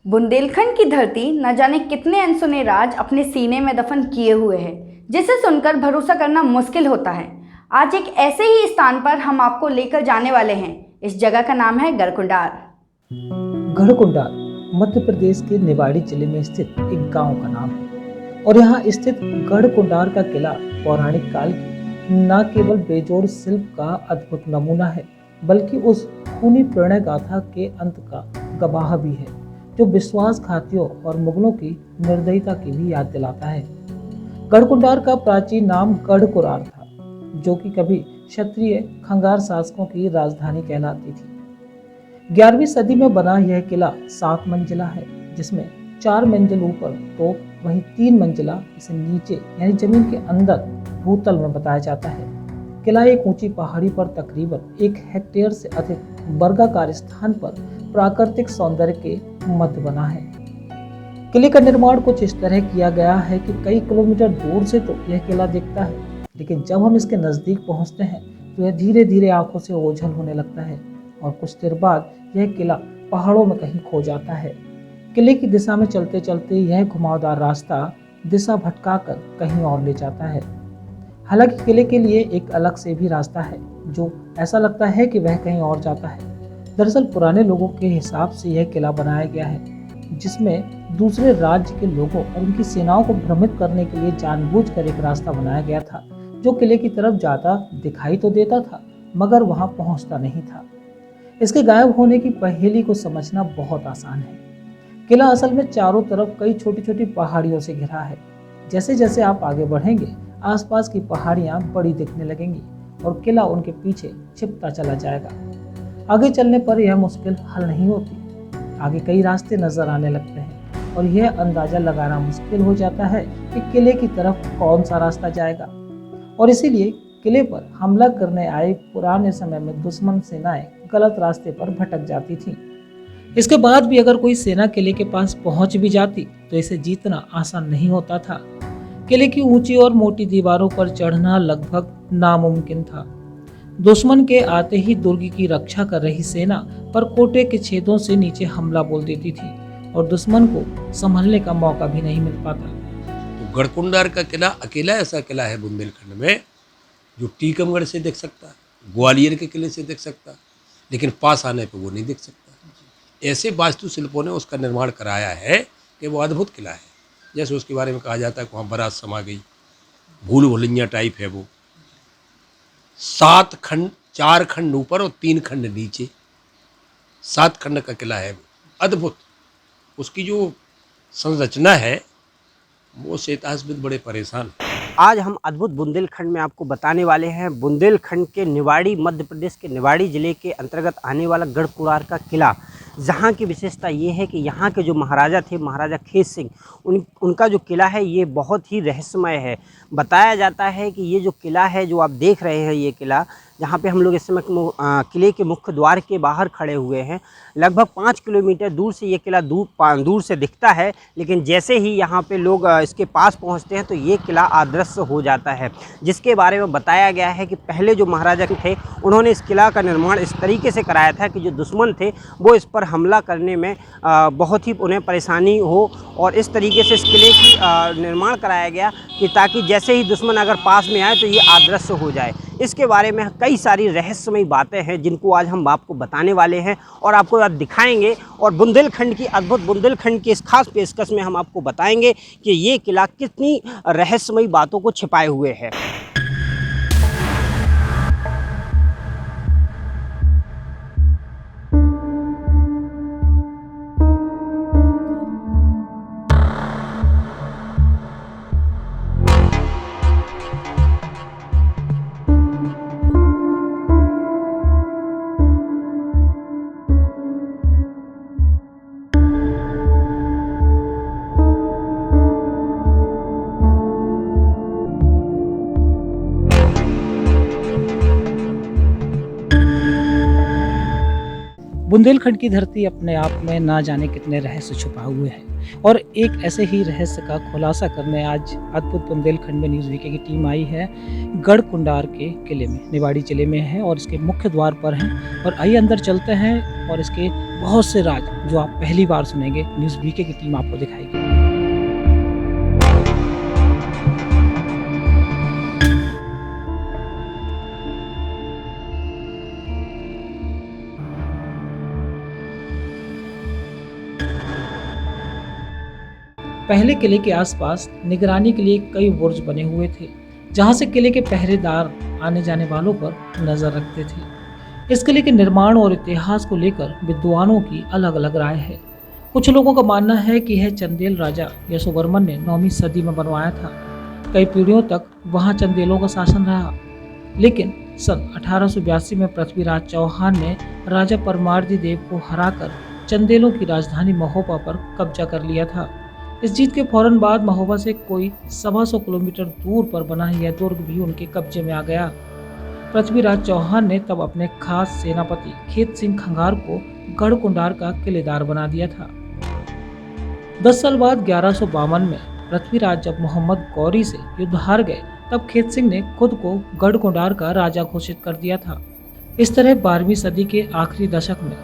बुंदेलखंड की धरती न जाने कितने अनसुने राज अपने सीने में दफन किए हुए है, जिसे सुनकर भरोसा करना मुश्किल होता है। आज एक ऐसे ही स्थान पर हम आपको लेकर जाने वाले हैं। इस जगह का नाम है गढ़कुंडार। गढ़कुंडार मध्य प्रदेश के निवाड़ी जिले में स्थित एक गांव का नाम है और यहाँ स्थित गढ़कुंडार का किला पौराणिक काल की न केवल बेजोड़ शिल्प का अद्भुत नमूना है, बल्कि उस खूनी प्रणय गाथा के अंत का गवाह भी है, जो विश्वासघातियों और मुगलों की निर्दयता की भी याद दिलाता है। गढ़कुंडार का प्राचीन नाम गढ़कुरार था, जो कि कभी क्षत्रिय खंगार शासकों की राजधानी कहलाती थी। 11वीं सदी में बना यह किला 7 मंजिला है, जिसमें 4 मंजिल ऊपर तो वहीं 3 मंजिला इसे नीचे यानी जमीन के अंदर भूतल में बताया जाता है। किला एक ऊंची पहाड़ी पर तकरीबन 1 हेक्टेयर से अधिक वर्गाकार स्थान पर प्राकृतिक सौंदर्य के मध्य बना है। किले का निर्माण कुछ इस तरह किया गया है कि कई किलोमीटर दूर से तो यह किला दिखता है, लेकिन जब हम इसके नजदीक पहुंचते हैं तो यह धीरे धीरे आंखों से ओझल होने लगता है और कुछ देर बाद यह किला पहाड़ों में कहीं खो जाता है। किले की दिशा में चलते चलते यह घुमावदार रास्ता दिशा भटकाकर कहीं और ले जाता है। हालांकि किले के लिए एक अलग से भी रास्ता है, जो ऐसा लगता है कि वह कहीं और जाता है। दरअसल पुराने लोगों के हिसाब से यह किला बनाया गया है, जिसमें दूसरे राज्य के लोगों और उनकी सेनाओं को भ्रमित करने के लिए जानबूझकर एक रास्ता बनाया गया था, जो किले की तरफ जाता दिखाई तो देता था, मगर वहां पहुंचता नहीं था। इसके गायब होने की पहेली को समझना बहुत आसान है। किला असल में चारों तरफ कई छोटी छोटी पहाड़ियों से घिरा है। जैसे जैसे आप आगे बढ़ेंगे, आसपास की पहाड़ियां बड़ी दिखने लगेंगी और किला उनके पीछे छिपता चला जाएगा। आगे चलने पर यह मुश्किल हल नहीं होती। आगे कई रास्ते नजर आने लगते हैं और यह अंदाजा लगाना मुश्किल हो जाता है कि किले की तरफ कौन सा रास्ता जाएगा। और इसीलिए किले पर हमला करने आए पुराने समय में दुश्मन सेनाएं गलत रास्ते पर भटक जाती थीं। इसके बाद भी अगर कोई सेना किले के पास पहुंच भी जाती तो इसे जीतना आसान नहीं होता था। किले की ऊंची और मोटी दीवारों पर चढ़ना लगभग नामुमकिन था। दुश्मन के आते ही दुर्ग की रक्षा कर रही सेना पर कोटे के छेदों से नीचे हमला बोल देती थी और दुश्मन को संभलने का मौका भी नहीं मिल पाता। तो गढ़कुंडार का किला अकेला ऐसा किला है बुंदेलखंड में जो टीकमगढ़ से देख सकता, ग्वालियर के किले से देख सकता, लेकिन पास आने पर वो नहीं देख सकता। ऐसे वास्तुशिल्पों ने उसका निर्माण कराया है कि वो अद्भुत किला है। जैसे उसके बारे में कहा जाता है कि वहाँ बारात समा गई, भूल भुलैया टाइप है वो। 7 खंड, 4 खंड ऊपर और 3 खंड नीचे, 7 खंड का किला है वो, अद्भुत। उसकी जो संरचना है वो से इतिहासविद बड़े परेशान हैं। आज हम अद्भुत बुंदेलखंड में आपको बताने वाले हैं बुंदेलखंड के निवाड़ी, मध्य प्रदेश के निवाड़ी ज़िले के अंतर्गत आने वाला गढ़कुरार का किला, जहाँ की विशेषता ये है कि यहाँ के जो महाराजा थे, महाराजा खेत सिंह, उनका जो किला है ये बहुत ही रहस्यमय है। बताया जाता है कि ये जो किला है, जो आप देख रहे हैं, ये किला जहाँ पे हम लोग इस समय किले के मुख्य द्वार के बाहर खड़े हुए हैं, लगभग 5 किलोमीटर दूर से ये किला दूर से दिखता है, लेकिन जैसे ही यहाँ पे लोग इसके पास पहुँचते हैं तो ये किला अदृश्य हो जाता है। जिसके बारे में बताया गया है कि पहले जो महाराजा थे उन्होंने इस किला का निर्माण इस तरीके से कराया था कि जो दुश्मन थे वो इस पर हमला करने में बहुत ही उन्हें परेशानी हो, और इस तरीके से इस किले की निर्माण कराया गया कि ताकि जैसे ही दुश्मन अगर पास में आए तो ये अदृश्य हो जाए। इसके बारे में कई सारी रहस्यमयी बातें हैं जिनको आज हम आपको बताने वाले हैं और आपको आज दिखाएंगे, और बुंदेलखंड की अद्भुत बुंदेलखंड की इस खास पेशकश में हम आपको बताएंगे कि ये किला कितनी रहस्यमयी बातों को छिपाए हुए है। बुंदेलखंड की धरती अपने आप में ना जाने कितने रहस्य छुपा हुए हैं। और एक ऐसे ही रहस्य का खुलासा करने आज अद्भुत बुंदेलखंड में न्यूज़ वीके की टीम आई है गढ़ कुंडार के किले में, निवाड़ी जिले में है और इसके मुख्य द्वार पर हैं। और आइए अंदर चलते हैं और इसके बहुत से राज जो आप पहली बार सुनेंगे न्यूज़ वीके की टीम आपको दिखाएगी। पहले किले के आसपास निगरानी के लिए कई बुर्ज बने हुए थे, जहां से किले के पहरेदार आने जाने वालों पर नजर रखते थे। इस किले के निर्माण और इतिहास को लेकर विद्वानों की अलग अलग राय है। कुछ लोगों का मानना है कि यह चंदेल राजा यशोवर्मन ने 9वीं सदी में बनवाया था। कई पीढ़ियों तक वहां चंदेलों का शासन रहा, लेकिन सन 1882 में पृथ्वीराज चौहान ने राजा परमार्दी देव को हराकर चंदेलों की राजधानी महोबा पर कब्जा कर लिया था। इस जीत के फौरन बाद महोबा से कोई 125 किलोमीटर दूर पर बना यह दुर्ग भी उनके कब्जे में आ गया। पृथ्वीराज चौहान ने तब अपने खास सेनापति खेत सिंह खंगार को गढ़ कुंडार का किलेदार बना दिया था। 10 साल बाद 1152 में पृथ्वीराज जब मोहम्मद गौरी से युद्ध हार गए, तब खेत सिंह ने खुद को गढ़ कुंडार का राजा घोषित कर दिया था। इस तरह 12वीं सदी के आखिरी दशक में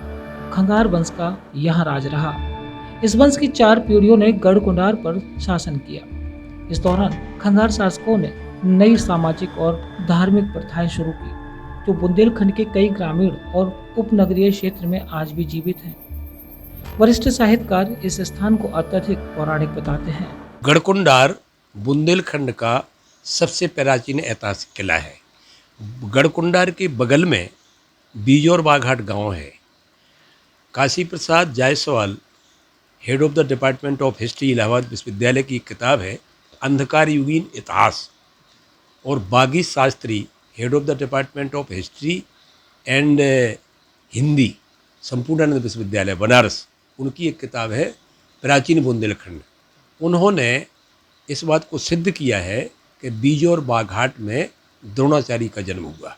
खंगार वंश का यहाँ राज रहा। इस वंश की 4 पीढ़ियों ने गढ़ कुंडार पर शासन किया। इस दौरान खंगार शासकों ने नई सामाजिक और धार्मिक प्रथाएं शुरू की, जो बुंदेलखंड के कई ग्रामीण और उपनगरीय क्षेत्र में आज भी जीवित हैं। वरिष्ठ साहित्यकार इस स्थान को अत्यधिक पौराणिक बताते हैं। गढ़कुंडार बुंदेलखंड का सबसे प्राचीन ऐतिहासिक किला है। गढ़कुंडार के बगल में बीजोर बाघाट गांव है। Kashi Prasad Jayaswal, head of the department of history, Allahabad विश्वविद्यालय की किताब है अंधकार युगीन इतिहास, और Bagi Shastri, head of the department of history and Hindi, Sampurnanand विश्वविद्यालय बनारस, उनकी एक किताब है प्राचीन बुंदेलखंड। उन्होंने इस बात को सिद्ध किया है कि बीजोर बाघाट में द्रोणाचार्य का जन्म हुआ।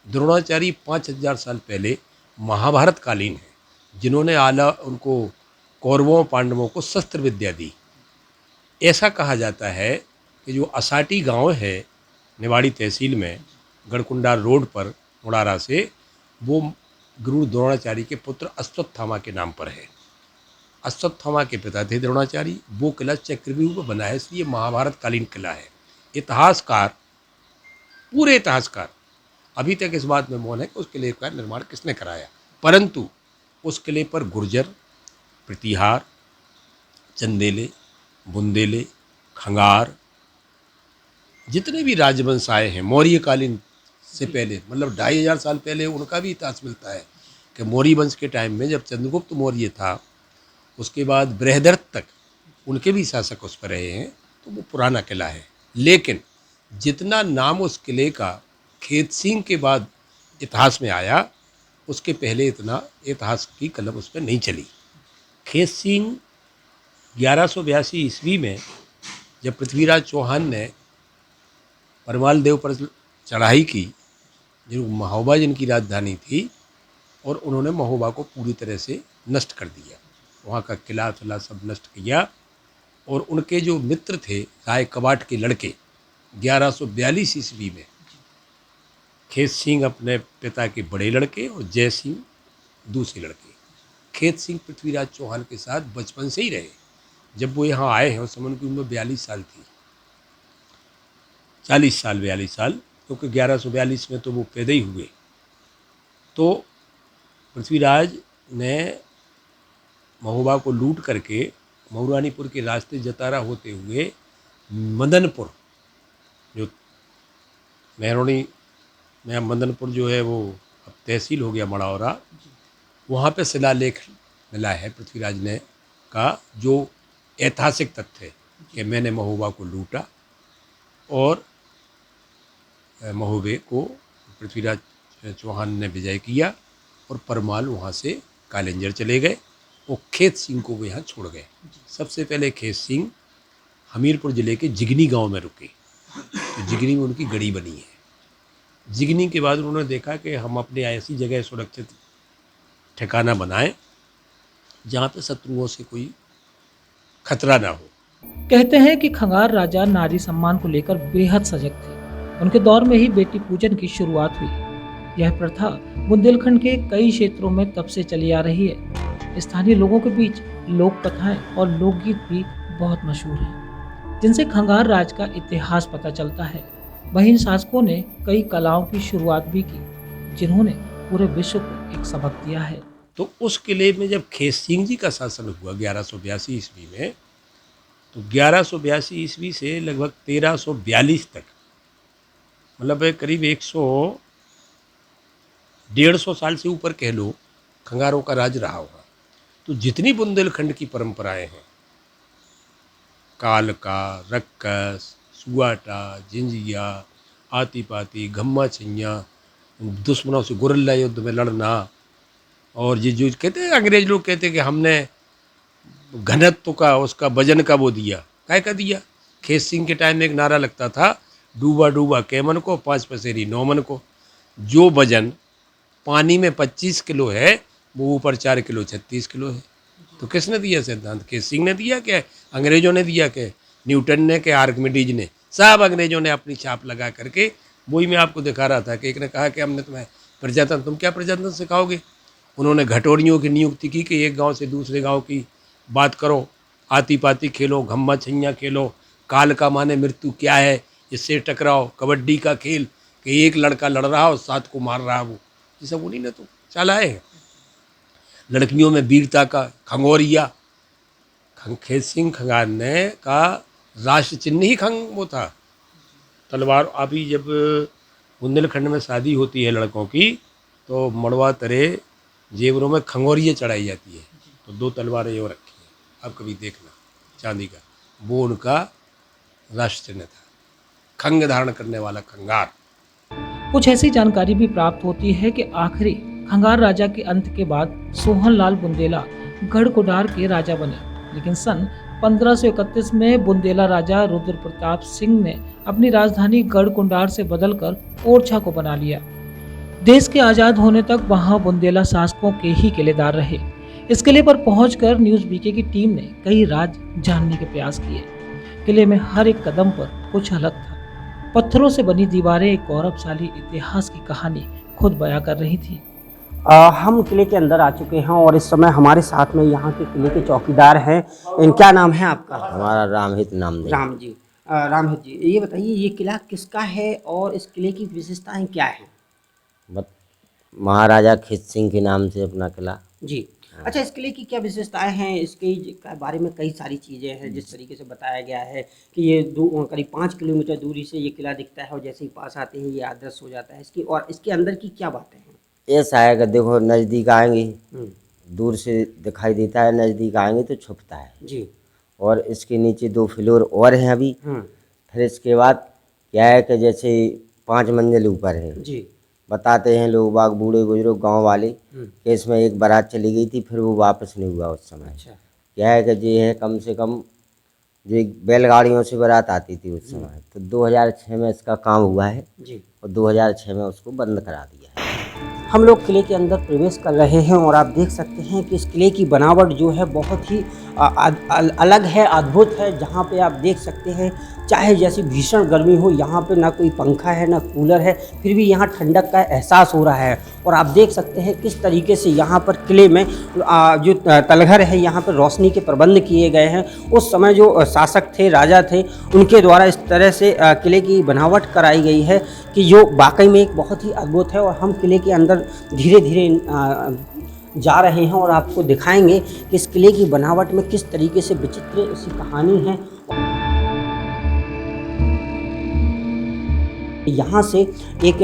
द्रोणाचार्य 5000 साल पहले महाभारत कालीन है, जिन्होंने आला उनको कौरवों पांडवों को शस्त्र विद्या दी। ऐसा कहा जाता है कि जो असाटी गांव है निवाड़ी तहसील में गढ़कुंडार रोड पर मुड़ारा से, वो गुरु द्रोणाचार्य के पुत्र अश्वत्थामा के नाम पर है। अश्वत्थामा के पिता थे द्रोणाचार्य। वो किला चक्रव्यूह पर बना है, इसलिए महाभारत कालीन किला है। इतिहासकार, पूरे इतिहासकार अभी तक इस बात में मौन है कि उस किले का निर्माण किसने कराया, परंतु उस किले पर गुर्जर, प्रतिहार, चंदेले, बुंदेले, खंगार, जितने भी राजवंश आए हैं मौर्य कालीन से पहले, मतलब 2500 साल पहले, उनका भी इतिहास मिलता है कि मौर्य वंश के टाइम में जब चंद्रगुप्त मौर्य था, उसके बाद बृहदर्थ तक उनके भी शासक उस पर रहे हैं, तो वो पुराना किला है। लेकिन जितना नाम उस किले का खेत सिंह के बाद इतिहास में आया, उसके पहले इतना इतिहास की कलम उस पर नहीं चली। खेत सिंह 1182 ईस्वी में जब पृथ्वीराज चौहान ने परमाल देव पर चढ़ाई की, जो महोबा जिनकी राजधानी थी, और उन्होंने महोबा को पूरी तरह से नष्ट कर दिया, वहाँ का किला फिला सब नष्ट किया। और उनके जो मित्र थे राय कबाट के लड़के, 1142 ईस्वी में खेत सिंह अपने पिता के बड़े लड़के और जय सिंह दूसरे लड़के, खेत सिंह पृथ्वीराज चौहान के साथ बचपन से ही रहे। जब वो यहाँ आए हैं उस समय उनकी उम्र 42 साल थी, 40 साल 42 साल, क्योंकि 1142 में तो वो पैदा ही हुए। तो पृथ्वीराज ने महोबा को लूट करके मऊरानीपुर के रास्ते जतारा होते हुए मदनपुर, जो मेहरोनी में मदनपुर जो है वो अब तहसील हो गया मड़ौरा, वहाँ पे शिलालेख मिला है पृथ्वीराज ने का, जो ऐतिहासिक तथ्य है कि मैंने महोबा को लूटा और महोबे को पृथ्वीराज चौहान ने विजय किया और परमाल वहाँ से कालेंजर चले गए और खेत सिंह को वो यहाँ छोड़ गए। सबसे पहले खेत सिंह हमीरपुर ज़िले के जिगनी गांव में रुके, तो जिगनी में उनकी गढ़ी बनी है। जिगनी के बाद उन्होंने देखा कि हम अपने ऐसी जगह सुरक्षित ठिकाना बनाएं जहाँ पे शत्रुओं से कोई खतरा ना हो। कहते हैं कि खंगार राजा नारी सम्मान को लेकर बेहद सजग थे। उनके दौर में ही बेटी पूजन की शुरुआत हुई। यह प्रथा बुंदेलखंड के कई क्षेत्रों में तब से चली आ रही है। स्थानीय लोगों के बीच लोक कथाएं और लोकगीत भी बहुत मशहूर हैं, जिनसे खंगार राज का इतिहास पता चलता है। वहीं इन शासकों ने कई कलाओं की शुरुआत भी की, जिन्होंने पूरे विश्व को एक सबक दिया है। तो उस किले में जब खेत सिंह जी का शासन हुआ 1182 ईस्वी में, तो 1182 ईस्वी से लगभग 1342 तक, मतलब करीब 150 साल से ऊपर कह लो, खंगारों का राज रहा होगा। तो जितनी बुंदेलखंड की परंपराएं हैं, कालका, रक्कस, सुआटा, जिंजिया, आती पाती, घम्मा छैया, दुश्मनों से गुरिल्ला युद्ध में लड़ना, और ये जो कहते हैं अंग्रेज लोग कहते हैं कि हमने घनत्व का, उसका वजन का वो दिया, काय का दिया। खेत सिंह के टाइम में एक नारा लगता था, डूबा डूबा कैमन को, 5 पसेरी 9 मन को। जो वजन पानी में 25 किलो है, वो ऊपर 4 किलो 36 किलो है। तो किसने दिया सिद्धांत? खेत सिंह ने दिया क्या? अंग्रेजों ने दिया क्या? न्यूटन ने क्या? आर्किमिडीज ने? सब अंग्रेजों ने अपनी छाप लगा करके। वही मैं आपको दिखा रहा था कि एक ने कहा कि हमने तुम्हें प्रजातंत्र, तुम क्या प्रजातंत्र सिखाओगे? उन्होंने घटोरियों की नियुक्ति की कि एक गांव से दूसरे गांव की बात करो, आती पाती खेलो, घम्मा छैया खेलो, काल का माने मृत्यु क्या है, इससे टकराओ, कबड्डी का खेल कि एक लड़का लड़ रहा हो, 7 को मार रहा वो, ये सब उन्हीं ने तो चलाए। लड़कियों में वीरता का खंगोरिया, खेत सिंह खंगार ने का राष्ट्र चिन्ह ही खंग वो था, तलवार। अभी जब बुंदेलखंड में शादी होती है लड़कों की, तो मड़वा तरे जेवरों में खंगोरिया चढ़ाई जाती है, तो 2 तलवारें यो रखी है, आप कभी देखना, चांदी का, वो उनका राष्ट्र चिन्ह था, खंग धारण करने वाला खंगार। कुछ ऐसी जानकारी भी प्राप्त होती है कि आखिरी खंगार राजा के अंत के बाद सोहनलाल बुंदेला गढ़कुंडार के राजा बने, लेकिन सन 1531 में बुंदेला राजा रुद्र प्रताप सिंह ने अपनी राजधानी गढ़कुंडार से बदलकर ओरछा को बना लिया। देश के आजाद होने तक वहां बुंदेला शासकों के ही किलेदार रहे। इस किले पर पहुंचकर न्यूज़ बीके की टीम ने कई राज जानने के प्रयास किए। किले में हर एक कदम पर कुछ अलग था। पत्थरों से बनी दीवारें एक गौरवशाली इतिहास की कहानी खुद बयां कर रही थी। हम किले के अंदर आ चुके हैं और इस समय हमारे साथ में यहाँ के किले के चौकीदार हैं। क्या नाम है आपका? हमारा रामहित नाम दे। राम जी। रामहित जी, ये बताइए, ये किला किसका है और इस किले की विशेषताएं क्या हैं? महाराजा खेत सिंह के नाम से अपना किला जी। अच्छा, इस किले की क्या विशेषताएं हैं? इसके बारे में कई सारी चीज़ें हैं। जिस तरीके से बताया गया है कि ये करीब 5 किलोमीटर दूरी से ये किला दिखता है और जैसे ही पास आते हैं ये अदृश्य हो जाता है। इसके अंदर की क्या बातें हैं? ऐसा है कि देखो, नज़दीक आएंगे दूर से दिखाई देता है, नज़दीक आएंगे तो छुपता है जी। और इसके नीचे 2 फ्लोर और हैं अभी। फिर इसके बाद क्या है कि जैसे 5 मंजिल ऊपर है जी। बताते हैं लोग बाग, बूढ़े बुजुर्ग गांव वाले, कि इसमें एक बारात चली गई थी, फिर वो वापस नहीं हुआ उस समय। अच्छा। क्या है कि ये है कम से कम जो बैलगाड़ियों से बारात आती थी उस समय, तो 2006 में इसका काम हुआ है जी। और 2006 में उसको बंद करा दिया है। हम लोग किले के अंदर प्रवेश कर रहे हैं और आप देख सकते हैं कि इस किले की बनावट जो है बहुत ही अलग है, अद्भुत है। जहाँ पे आप देख सकते हैं, चाहे जैसी भीषण गर्मी हो, यहाँ पे ना कोई पंखा है ना कूलर है, फिर भी यहाँ ठंडक का एहसास हो रहा है। और आप देख सकते हैं किस तरीके से यहाँ पर किले में जो तलघर है, यहाँ पर रोशनी के प्रबंध किए गए हैं। उस समय जो शासक थे, राजा थे, उनके द्वारा इस तरह से किले की बनावट कराई गई है कि जो वाकई में एक बहुत ही अद्भुत है। और हम किले के अंदर धीरे धीरे जा रहे हैं और आपको दिखाएंगे कि इस किले की बनावट में किस तरीके से विचित्र सी कहानी है। यहाँ से एक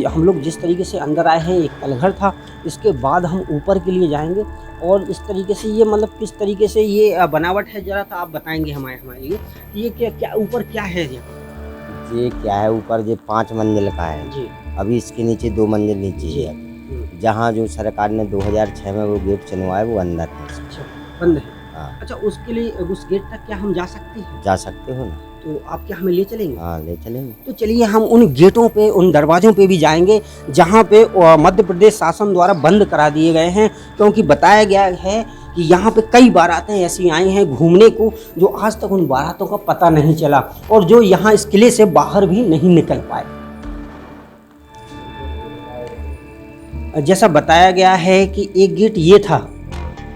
हम लोग जिस तरीके से अंदर आए हैं, एक तलघर था। इसके बाद हम ऊपर के लिए जाएंगे और इस तरीके से ये मतलब किस तरीके से ये बनावट है, जरा सा आप बताएंगे हमारे लिए ये क्या ऊपर क्या है? ये क्या है ऊपर, ये 5 मंजिल का है जी। अभी इसके नीचे 2 मंजिल नीचे है। जहाँ जो सरकार ने 2006 में वो गेट चुनवाया वो अंदर है। अच्छा, बंद है। हाँ। अच्छा, उसके लिए उस गेट तक क्या हम जा सकते हैं? जा सकते हो ना। तो आप क्या हमें ले चलेंगे? हाँ, ले चलेंगे। तो चलिए हम उन गेटों पे, उन दरवाज़ों पे भी जाएंगे जहाँ पे मध्य प्रदेश शासन द्वारा बंद करा दिए गए हैं, क्योंकि बताया गया है कि यहाँ पे कई बारातें ऐसी आई हैं घूमने को जो आज तक उन बारातों का पता नहीं चला और जो यहाँ इस किले से बाहर भी नहीं निकल पाए। जैसा बताया गया है कि एक गेट ये था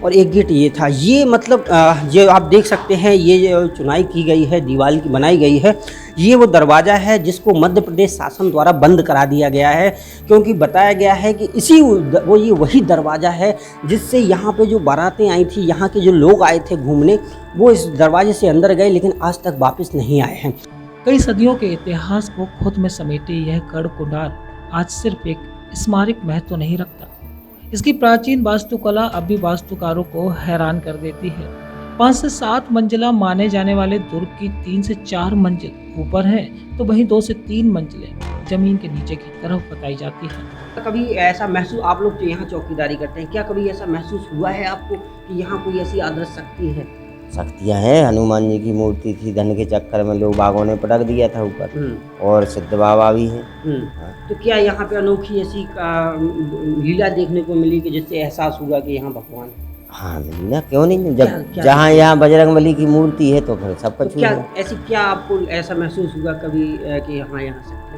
और एक गेट ये था, ये मतलब ये आप देख सकते हैं, ये जो चुनाई की गई है, दीवार की बनाई गई है, ये वो दरवाज़ा है जिसको मध्य प्रदेश शासन द्वारा बंद करा दिया गया है, क्योंकि बताया गया है कि ये वही दरवाज़ा है जिससे यहाँ पे जो बारातें आई थी, यहाँ के जो लोग आए थे घूमने, वो इस दरवाजे से अंदर गए लेकिन आज तक वापस नहीं आए हैं। कई सदियों के इतिहास को खुद में समेटे यह गढ़ कुंडार आज सिर्फ एक स्मारक महत्व नहीं रखता। इसकी प्राचीन वास्तुकला अब भी वास्तुकारों को हैरान कर देती है। 5 से 7 मंजिला माने जाने वाले दुर्ग की 3 से 4 मंजिल ऊपर है, तो वहीं 2 से 3 मंजिलें जमीन के नीचे की तरफ बताई जाती है। कभी ऐसा महसूस, आप लोग जो यहाँ चौकीदारी करते हैं, क्या कभी ऐसा महसूस हुआ है आपको कि यहाँ कोई ऐसी अदृश्य शक्ति है? शक्तियाँ हैं। हनुमान जी की मूर्ति थी, धन के चक्कर में लोग बागों ने पटक दिया था ऊपर, और सिद्ध बाबा भी हैं। तो क्या यहाँ पे अनोखी ऐसी लीला देखने को मिली कि जिससे एहसास हुआ कि यहाँ भगवान है? हाँ लीला क्यों नहीं, जब जहाँ यहाँ बजरंगबली की मूर्ति है तो फिर सब कुछ। क्या ऐसी, क्या आपको ऐसा महसूस हुआ कभी कि हाँ यहाँ शक्ति?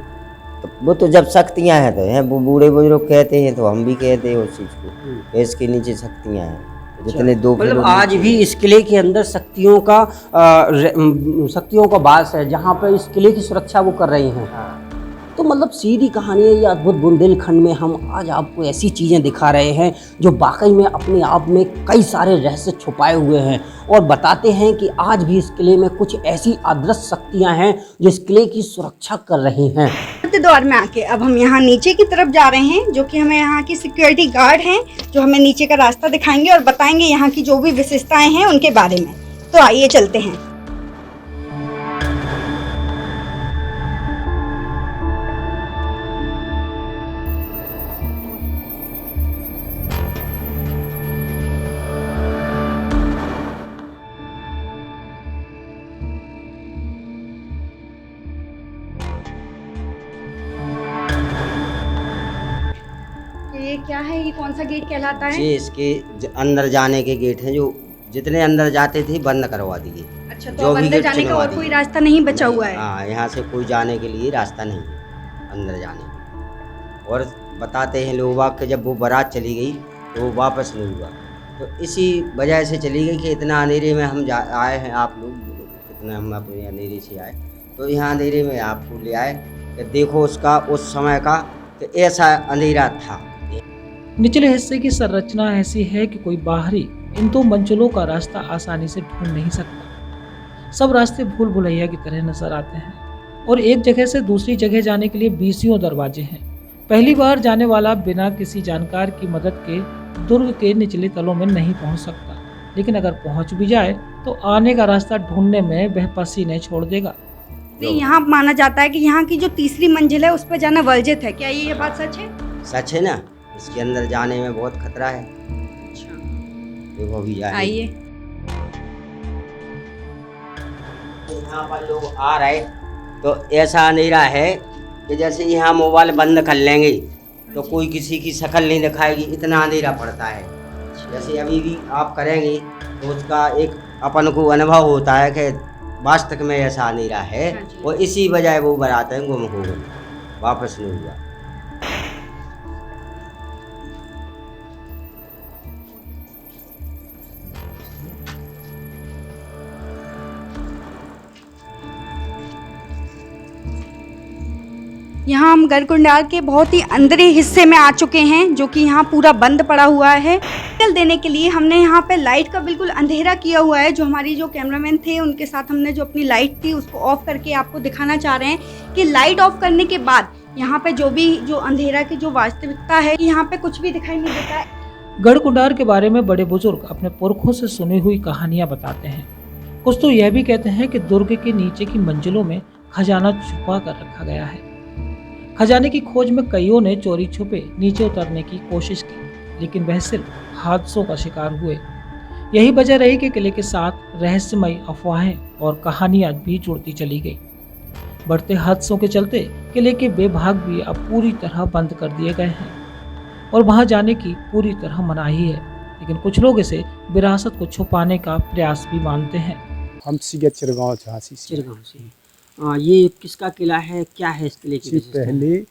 तो वो तो जब शक्तियाँ हैं तो हैं, वो बूढ़े बुजुर्ग कहते हैं तो हम भी कहते हैं उस चीज़ को, इसके नीचे शक्तियाँ हैं। जितने दो मतलब आज भी इस किले के अंदर शक्तियों का वास है, जहाँ पर इस किले की सुरक्षा वो कर रही हैं। तो मतलब सीधी कहानी है ये अद्भुत बुंदेलखंड में हम आज आपको ऐसी चीज़ें दिखा रहे हैं जो वाकई में अपने आप में कई सारे रहस्य छुपाए हुए हैं, और बताते हैं कि आज भी इस किले में कुछ ऐसी अदृश्य शक्तियाँ हैं जो इस किले की सुरक्षा कर रही हैं। दौर में आके अब हम यहाँ नीचे की तरफ जा रहे हैं, जो कि हमें यहाँ की सिक्योरिटी गार्ड हैं जो हमें नीचे का रास्ता दिखाएंगे और बताएंगे यहाँ की जो भी विशेषताएं हैं उनके बारे में। तो आइए चलते हैं। ये क्या है, ये कौन सा गेट कहलाता है? ये इसके अंदर जाने के गेट हैं, जो जितने अंदर जाते थे बंद करवा दिए। अच्छा, तो अब अंदर जाने का और कोई रास्ता नहीं बचा हुआ है? हाँ, यहाँ से कोई जाने के लिए रास्ता नहीं है अंदर जाने का। और बताते हैं लोग कि जब वो बारात चली गई तो वो वापस नहीं हुआ, तो इसी वजह से चली गई कि इतना अंधेरे में हम आए हैं, आप लोग कितना हम अपने अंधेरे से आए, तो यहाँ अंधेरे में आपको ले आए कि देखो उसका उस समय का कि ऐसा अंधेरा था। निचले हिस्से की संरचना ऐसी है कि कोई बाहरी इन 2 मंजिलों का रास्ता आसानी से ढूंढ नहीं सकता। सब रास्ते भूल भुलैया की तरह नजर आते हैं, और एक जगह से दूसरी जगह जाने के लिए 20 दरवाजे हैं। पहली बार जाने वाला बिना किसी जानकार की मदद के दुर्ग के निचले तलों में नहीं पहुंच सकता, लेकिन अगर पहुंच भी जाए तो आने का रास्ता ढूंढने में वह पसीने छोड़ देगा। यहाँ माना जाता है कि यहाँ की जो तीसरी मंजिल है उस पर जाना वर्जित है, क्या ये बात सच है? सच है ना, इसके अंदर जाने में बहुत खतरा है। अच्छा, देखो भी आइए। यहाँ पर लोग आ रहे तो ऐसा अंधेरा है कि जैसे यहाँ मोबाइल बंद कर लेंगे तो कोई किसी की शक्ल नहीं दिखाएगी, इतना अंधेरा पड़ता है। जैसे अभी भी आप करेंगे तो उसका एक अपन को अनुभव होता है कि वास्तव में ऐसा अंधेरा है, और इसी वजह वो बारातें गुम हो गई, वापस नहीं हुआ। यहाँ हम गढ़कुंडार के बहुत ही अंदर हिस्से में आ चुके हैं, जो कि यहाँ पूरा बंद पड़ा हुआ है। निकल देने के लिए हमने यहाँ पे लाइट का बिल्कुल अंधेरा किया हुआ है। जो हमारी जो कैमरामैन थे उनके साथ हमने जो अपनी लाइट थी उसको ऑफ करके आपको दिखाना चाह रहे हैं कि लाइट ऑफ करने के बाद यहाँ पे जो अंधेरा की जो वास्तविकता है, यहाँ पे कुछ भी दिखाई नहीं देता है। गढ़कुंडार के बारे में बड़े बुजुर्ग अपने पुरखों से सुनी हुई कहानियां बताते हैं। कुछ तो यह भी कहते हैं कि दुर्ग के नीचे की मंजिलों में खजाना छुपा कर रखा गया है। खजाने की खोज में कईयों ने चोरी छुपे नीचे उतरने की कोशिश की, लेकिन वह सिर्फ हादसों का शिकार हुए। यही वजह रही कि किले के साथ रहस्यमयी अफवाहें और कहानियां भी जुड़ती चली गई। बढ़ते हादसों के चलते किले के वे भाग भी अब पूरी तरह बंद कर दिए गए हैं और वहां जाने की पूरी तरह मनाही है। लेकिन कुछ लोग इसे विरासत को छुपाने का प्रयास भी मानते हैं। हम सीगे चिरगांव झांसी से। चिरगांव से। ये किसका किला है, क्या है इस किले की इससे विशेषता? पहले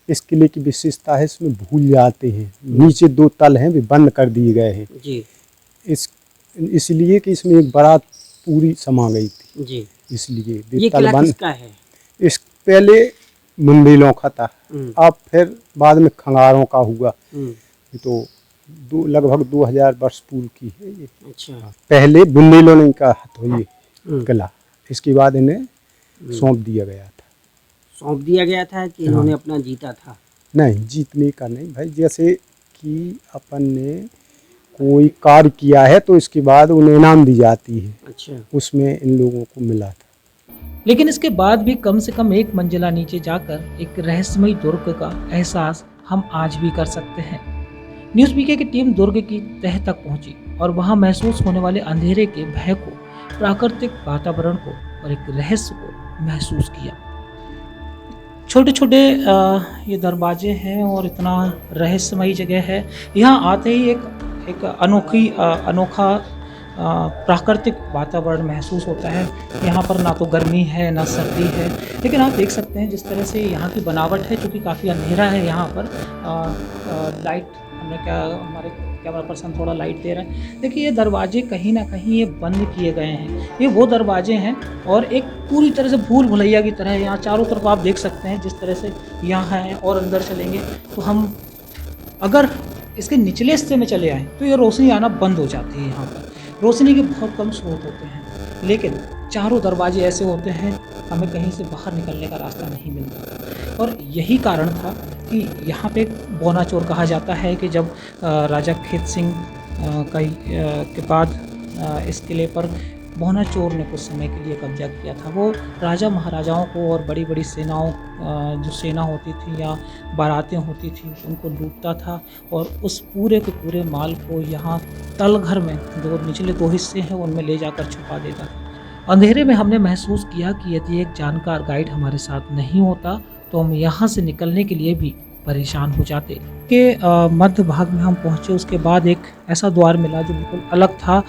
इस किले की विशेषता है इसमें भूल जाते हैं, नीचे 2 तल हैं वे बंद कर दिए गए हैं। जी इसलिए कि इसमें एक बारात पूरी समा गई थी, जी। इसलिए ये तल किला बंद। किसका है? इस पहले बुंदेलों का था, हम्म, अब फिर बाद में खंगारों का हुआ। हम्म, तो लगभग 2000 वर्ष पूर्व की है ये। अच्छा। पहले बुंदेलों ने का तो ये हम्म, किला, इसके बाद इन्हें सौंप दिया गया था। सौंप दिया गया था कि इन्होंने अपना जीता था? नहीं, जीतने का नहीं भाई, जैसे कि अपन ने कोई कार्य किया है तो इसके बाद उन्हें इनाम दी जाती है, अच्छा। उसमें इन लोगों को मिला था। लेकिन इसके बाद भी कम से कम 1 मंजिला नीचे जाकर एक रहस्यमयी दुर्ग का एहसास हम आज भी कर सकते हैं। न्यूज़ पीके की टीम दुर्ग की तह तक पहुंची और वहां महसूस होने वाले अंधेरे के भय को, प्राकृतिक वातावरण को और एक रहस्य को महसूस किया। छोटे छोटे ये दरवाजे हैं और इतना रहस्यमयी जगह है। यहाँ आते ही एक अनोखा प्राकृतिक वातावरण महसूस होता है। यहाँ पर ना तो गर्मी है ना सर्दी है, लेकिन आप देख सकते हैं जिस तरह से यहाँ की बनावट है, क्योंकि काफ़ी अंधेरा है यहाँ पर। लाइट हमारे कैमरा पर्सन थोड़ा लाइट दे रहा है। देखिए ये दरवाजे कहीं ना कहीं ये बंद किए गए हैं। ये वो दरवाजे हैं और एक पूरी तरह से भूल भुलैया की तरह यहाँ चारों तरफ आप देख सकते हैं जिस तरह से यहाँ है। और अंदर चलेंगे तो हम अगर इसके निचले हिस्से में चले आएँ तो ये रोशनी आना बंद हो जाती है। यहाँ पर रोशनी के बहुत कम स्रोत होते हैं, लेकिन चारों दरवाजे ऐसे होते हैं हमें कहीं से बाहर निकलने का रास्ता नहीं मिलता। और यही कारण था कि यहाँ पे बौना चोर कहा जाता है कि जब राजा खेत सिंह के बाद इस किले पर बौना चोर ने कुछ समय के लिए कब्जा किया था। वो राजा महाराजाओं को और बड़ी बड़ी सेनाओं जो सेना होती थी या बारातें होती थी उनको लूटता था और उस पूरे के पूरे माल को यहाँ तलघर में निचले 2 हिस्से हैं उनमें ले जाकर छुपा देता था। अंधेरे में हमने महसूस किया कि यदि एक जानकार गाइड हमारे साथ नहीं होता तो हम यहाँ से निकलने के लिए भी परेशान हो जाते। के मध्य भाग में हम पहुँचे, उसके बाद एक ऐसा द्वार मिला जो बिल्कुल अलग था।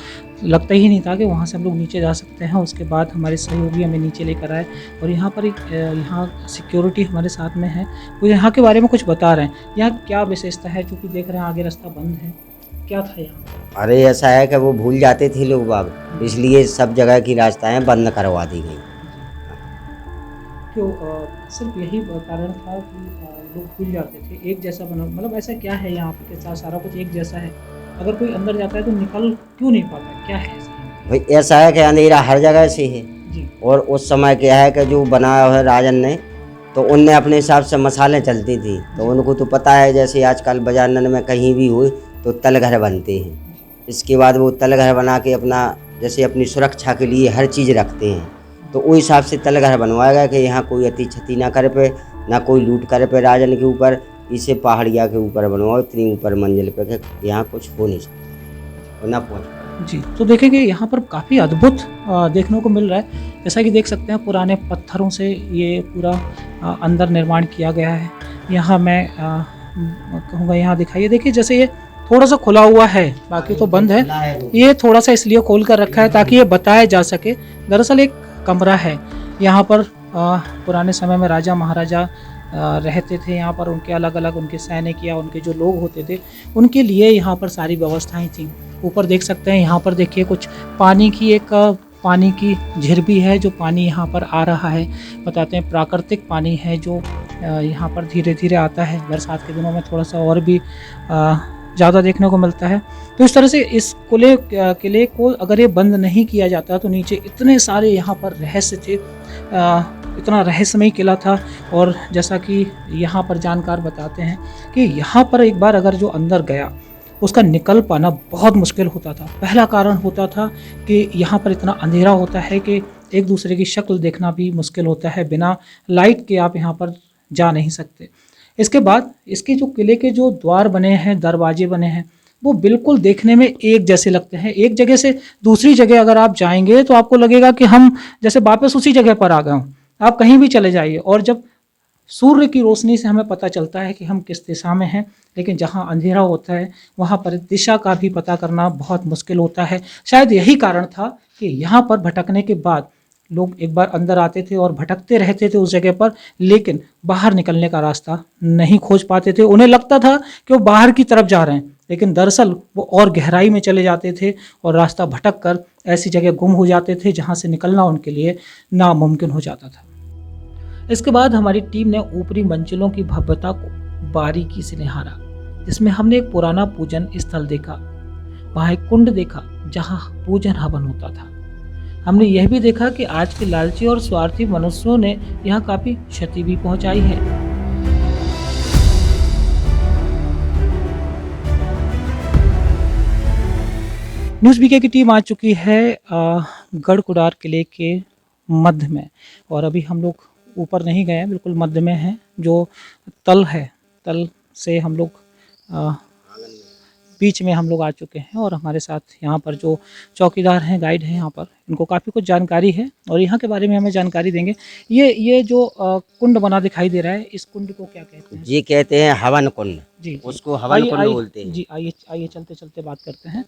लगता ही नहीं था कि वहाँ से हम लोग नीचे जा सकते हैं। उसके बाद हमारे सहयोगी हमें नीचे लेकर आए और यहाँ पर एक यहाँ सिक्योरिटी हमारे साथ में है, वो यहाँ के बारे में कुछ बता रहे हैं। यहाँ क्या विशेषता है, चूँकि देख रहे हैं आगे रास्ता बंद है, क्या था यहाँ? अरे ऐसा है कि वो भूल जाते थे लोग बाग, इसलिए सब जगह की रास्ताएं बंद करवा दी गई। क्यों सिर्फ यही कारण था कि लोग भूल जाते थे, एक जैसा बना, मतलब ऐसा क्या है यहाँ पे कि सारा कुछ एक जैसा है? अगर कोई अंदर जाता है तो निकल क्यों नहीं पाता, क्या है ऐसा? भाई ऐसा है कि अंधेरा हर जगह से है जी। और उस समय क्या है कि जो बनाया है राजन ने, तो उनने अपने हिसाब से मसाले चलती थी, तो उनको तो पता है जैसे आजकल बाजार में कहीं भी हुई तो तलघर बनते हैं। इसके बाद वो तलघर बना के अपना जैसे अपनी सुरक्षा के लिए हर चीज़ रखते हैं, तो उस हिसाब से तलघर बनवाया गया कि यहाँ कोई अति क्षति ना कर पे, ना कोई लूट कर पे राजन के ऊपर। इसे पहाड़िया के ऊपर बनवाओ, इतनी ऊपर मंजिल पे कि यहाँ कुछ हो नहीं सकता और ना पहुँच। जी, तो देखेंगे यहाँ पर काफ़ी अद्भुत देखने को मिल रहा है। जैसा कि देख सकते हैं पुराने पत्थरों से ये पूरा अंदर निर्माण किया गया है। यहाँ मैं कहूँगा यहाँ दिखाइए, देखिए जैसे ये थोड़ा सा खुला हुआ है, बाकी तो बंद है। ये थोड़ा सा इसलिए खोल कर रखा है ताकि ये बताया जा सके। दरअसल एक कमरा है यहाँ पर, पुराने समय में राजा महाराजा रहते थे यहाँ पर, उनके अलग अलग उनके सैनिक या उनके जो लोग होते थे उनके लिए यहाँ पर सारी व्यवस्थाएं थी। ऊपर देख सकते हैं, यहाँ पर देखिए कुछ पानी की झीर भी है, जो पानी यहाँ पर आ रहा है। बताते हैं प्राकृतिक पानी है जो यहाँ पर धीरे धीरे आता है। बरसात के दिनों में थोड़ा सा और भी ज़्यादा देखने को मिलता है। तो इस तरह से इस किले को अगर ये बंद नहीं किया जाता तो नीचे इतने सारे यहाँ पर रहस्य थे, इतना रहस्यमय किला था। और जैसा कि यहाँ पर जानकार बताते हैं कि यहाँ पर एक बार अगर जो अंदर गया उसका निकल पाना बहुत मुश्किल होता था। पहला कारण होता था कि यहाँ पर इतना अंधेरा होता है कि एक दूसरे की शक्ल देखना भी मुश्किल होता है, बिना लाइट के आप यहाँ पर जा नहीं सकते। इसके बाद इसके जो किले के जो द्वार बने हैं, दरवाजे बने हैं, वो बिल्कुल देखने में एक जैसे लगते हैं। एक जगह से दूसरी जगह अगर आप जाएंगे तो आपको लगेगा कि हम जैसे वापस उसी जगह पर आ गए हों। आप कहीं भी चले जाइए और जब सूर्य की रोशनी से हमें पता चलता है कि हम किस दिशा में हैं, लेकिन जहाँ अंधेरा होता है वहाँ पर दिशा का भी पता करना बहुत मुश्किल होता है। शायद यही कारण था कि यहाँ पर भटकने के बाद लोग एक बार अंदर आते थे और भटकते रहते थे उस जगह पर, लेकिन बाहर निकलने का रास्ता नहीं खोज पाते थे। उन्हें लगता था कि वो बाहर की तरफ जा रहे हैं, लेकिन दरअसल वो और गहराई में चले जाते थे और रास्ता भटक कर ऐसी जगह गुम हो जाते थे जहाँ से निकलना उनके लिए नामुमकिन हो जाता था। इसके बाद हमारी टीम ने ऊपरी मंजिलों की भव्यता को बारीकी से निहारा, जिसमें हमने एक पुराना पूजन स्थल देखा। वहाँ एक कुंड देखा जहाँ पूजन हवन होता था। हमने यह भी देखा कि आज के लालची और स्वार्थी मनुष्यों ने यहाँ काफी क्षति भी पहुंचाई है। न्यूज़ बीके की टीम आ चुकी है गढ़कुडार किले के मध्य में, और अभी हम लोग ऊपर नहीं गए हैं, बिल्कुल मध्य में हैं। जो तल है, तल से हम लोग बीच में हम लोग आ चुके हैं, और हमारे साथ यहाँ पर जो चौकीदार हैं, गाइड हैं यहाँ पर, इनको काफ़ी कुछ जानकारी है और यहाँ के बारे में हमें जानकारी देंगे। ये जो कुंड बना दिखाई दे रहा है, इस कुंड को क्या कहते हैं? जी कहते हैं हवन कुंड। जी, उसको हवन कुंड बोलते हैं। जी, आइए चलते चलते बात करते हैं।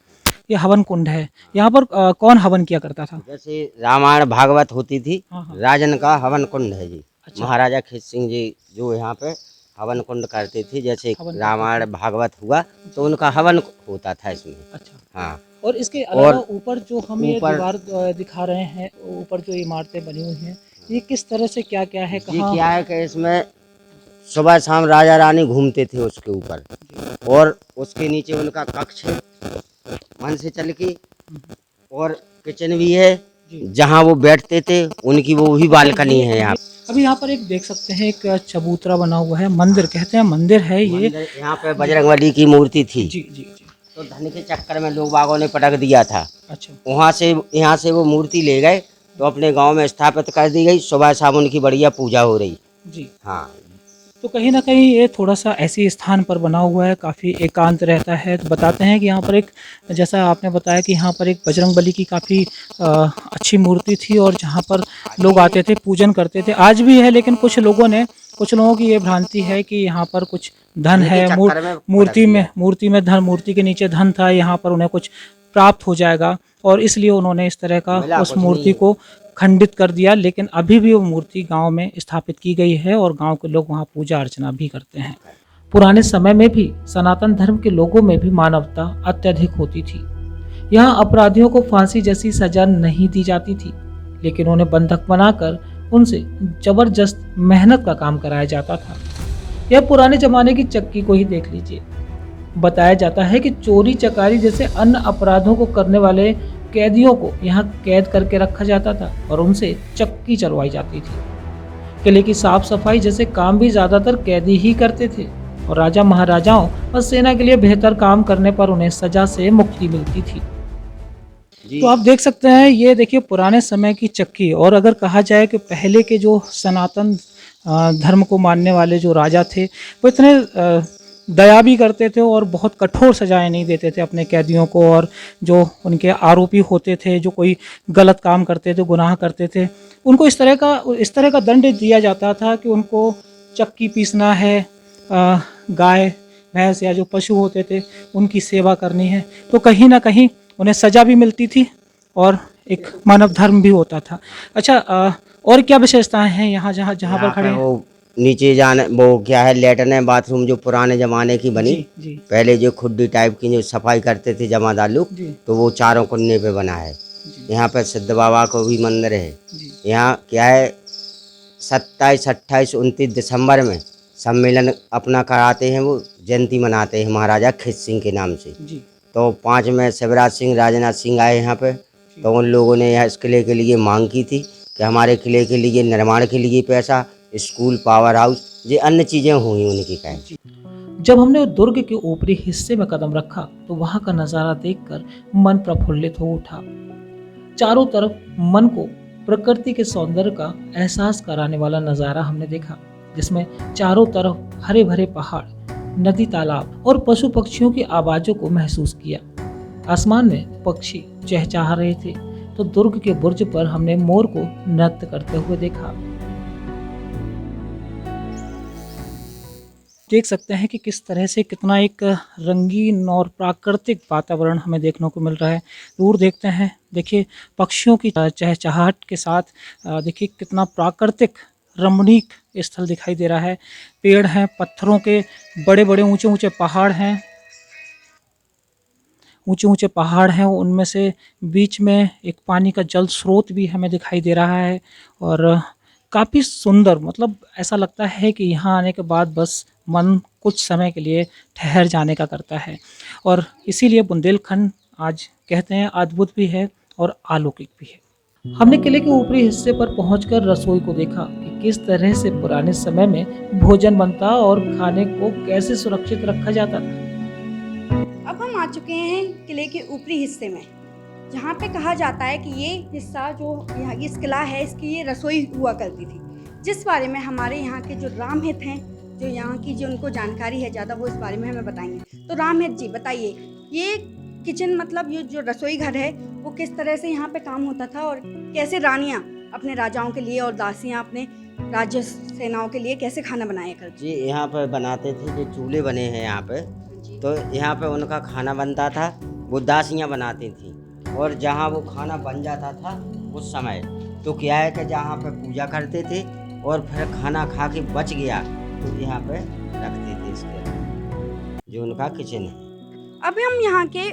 ये हवन कुंड है। यहाँ पर कौन हवन किया करता था? जैसे रामायण भागवत होती थी, हाँ। राजन का हवन कुंड है जी। अच्छा। महाराजा खेत सिंह जी जो यहाँ पे हवन कुंड करते थे, जैसे हवन रामायण भागवत हुआ तो उनका हवन होता था इसमें। अच्छा। हाँ। और इसके अलावा और ऊपर जो हम ये ऊपर- दीवार दिखा रहे हैं, ऊपर जो इमारतें बनी हुई हैं, ये किस तरह से क्या क्या है, जी कहाँ? क्या है कि इसमें सुबह शाम राजा रानी घूमते थे उसके ऊपर, और उसके नीचे उनका कक्ष है मन से चल के, और किचन भी है जहाँ वो बैठते थे, उनकी वो भी बालकनी है यहाँ। अभी यहाँ पर एक देख सकते हैं, एक चबूतरा बना हुआ है, मंदिर कहते हैं, मंदिर है ये। यहाँ पे बजरंगबली की मूर्ति थी, जी जी जी। तो धन के चक्कर में लोग बागों ने पटक दिया था। अच्छा। वहाँ से यहाँ से वो मूर्ति ले गए तो अपने गांव में स्थापित कर दी गई। सुबह शाम उनकी बढ़िया पूजा हो रही। जी। हाँ। तो कहीं ना कहीं ये थोड़ा सा ऐसी स्थान पर बना हुआ है, काफ़ी एकांत रहता है। तो बताते हैं कि यहाँ पर एक, जैसा आपने बताया कि यहाँ पर एक बजरंगबली की काफ़ी अच्छी मूर्ति थी, और जहाँ पर लोग आते थे, पूजन करते थे। आज भी है, लेकिन कुछ लोगों की ये भ्रांति है कि यहाँ पर कुछ धन है, मूर्ति में धन, मूर्ति के नीचे धन था, यहाँ पर उन्हें कुछ प्राप्त हो जाएगा, और इसलिए उन्होंने इस तरह का उस मूर्ति को खंडित कर दिया। लेकिन अभी भी वो मूर्ति गांव में स्थापित की गई है, और गांव के लोग वहां पूजा अर्चना भी करते हैं। पुराने समय में भी सनातन धर्म के लोगों में भी मानवता अत्यधिक होती थी। यहाँ अपराधियों को फांसी जैसी सजा नहीं दी जाती थी, लेकिन उन्हें बंधक बनाकर उनसे जबरदस्त मेहनत का काम कराया जाता था। यह पुराने जमाने की चक्की को ही देख लीजिए। बताया जाता है कि चोरी चकारी जैसे अन्य अपराधों को करने वाले कैदियों को यहाँ कैद करके रखा जाता था और उनसे चक्की चलवाई जाती थी। किले की साफ सफाई जैसे काम भी ज्यादातर कैदी ही करते थे, और राजा महाराजाओं और सेना के लिए बेहतर काम करने पर उन्हें सजा से मुक्ति मिलती थी। तो आप देख सकते हैं, ये देखिए पुराने समय की चक्की। और अगर कहा जाए कि पहले के जो सनातन धर्म को मानने वाले जो राजा थे, वो इतने दया भी करते थे और बहुत कठोर सजाएं नहीं देते थे अपने कैदियों को, और जो उनके आरोपी होते थे, जो कोई गलत काम करते थे, गुनाह करते थे, उनको इस तरह का दंड दिया जाता था कि उनको चक्की पीसना है, गाय भैंस या जो पशु होते थे उनकी सेवा करनी है, तो कहीं ना कहीं उन्हें सजा भी मिलती थी और एक मानव धर्म भी होता था। अच्छा, और क्या विशेषताएं हैं यहाँ जहाँ पर खड़े हैं? वो नीचे जाने, वो क्या है, लेटन है, बाथरूम जो पुराने जमाने की बनी। जी। पहले जो खुड्डी टाइप की जो सफाई करते थे जमादार लोग, तो वो चारों कुन्ने पे बना है। यहाँ पे सिद्ध बाबा को भी मंदिर है। यहाँ क्या है, 27, 28, 29 दिसंबर में सम्मेलन अपना कराते हैं, वो जयंती मनाते हैं महाराजा खेत सिंह के नाम से। तो 5 में शिवराज सिंह, राजनाथ सिंह आए यहाँ पे, तो उन लोगों ने यहाँ इस किले के लिए मांग की थी कि हमारे किले के लिए निर्माण के लिए पैसा, स्कूल, पावर हाउस, ये अन्य चीजें हुई उनकी कहें। जब हमने दुर्ग के ऊपरी हिस्से में कदम रखा तो वहां का नजारा देखकर मन प्रफुल्लित हो उठा। चारों तरफ मन को प्रकृति के सौंदर्य का एहसास कराने वाला नजारा हमने देखा, जिसमें चारों तरफ हरे भरे पहाड़, नदी, तालाब और पशु पक्षियों की आवाजों को महसूस किया। आसमान में पक्षी चहचहा रहे थे, तो दुर्ग के बुर्ज पर हमने मोर को नृत्य करते हुए देखा। देख सकते हैं कि किस तरह से कितना एक रंगीन और प्राकृतिक वातावरण हमें देखने को मिल रहा है। दूर देखते हैं, देखिए पक्षियों की चहचहाहट के साथ देखिए कितना प्राकृतिक रमणीक स्थल दिखाई दे रहा है। पेड़ हैं, पत्थरों के बड़े बड़े ऊंचे ऊंचे पहाड़ हैं, ऊंचे ऊंचे पहाड़ हैं, उनमें से बीच में एक पानी का जल स्रोत भी हमें दिखाई दे रहा है। और काफ़ी सुंदर, मतलब ऐसा लगता है कि यहाँ आने के बाद बस मन कुछ समय के लिए ठहर जाने का करता है। और इसीलिए बुंदेलखंड आज कहते हैं अद्भुत भी है और अलौकिक भी है। हमने किले के ऊपरी हिस्से पर पहुंचकर रसोई को देखा कि किस तरह से पुराने समय में भोजन बनता और खाने को कैसे सुरक्षित रखा जाता था। अब हम आ चुके हैं किले के ऊपरी हिस्से में, जहाँ पे कहा जाता है कि ये हिस्सा जो यहाँ इस किला है, इसकी ये रसोई हुआ करती थी, जिस बारे में हमारे यहाँ के जो रामहित हैं, जो यहाँ की जो उनको जानकारी है ज़्यादा, वो इस बारे में हमें बताएंगे। तो रामहित जी बताइए, ये किचन मतलब ये जो रसोई घर है वो किस तरह से यहाँ पे काम होता था और कैसे रानियाँ अपने राजाओं के लिए और दासियाँ अपने राज्य सेनाओं के लिए कैसे खाना बनाया करती? जी यहाँ पर बनाते थे, जो चूल्हे बने हैं यहाँ पे, तो यहाँ पे उनका खाना बनता था, वो दासियाँ बनाती थी। और जहाँ वो खाना बन जाता था उस समय तो क्या है कि जहाँ पे पूजा करते थे और फिर खाना खा के बच गया तो यहाँ पे रखते थे इसके, जो उनका किचन है। अब हम यहाँ के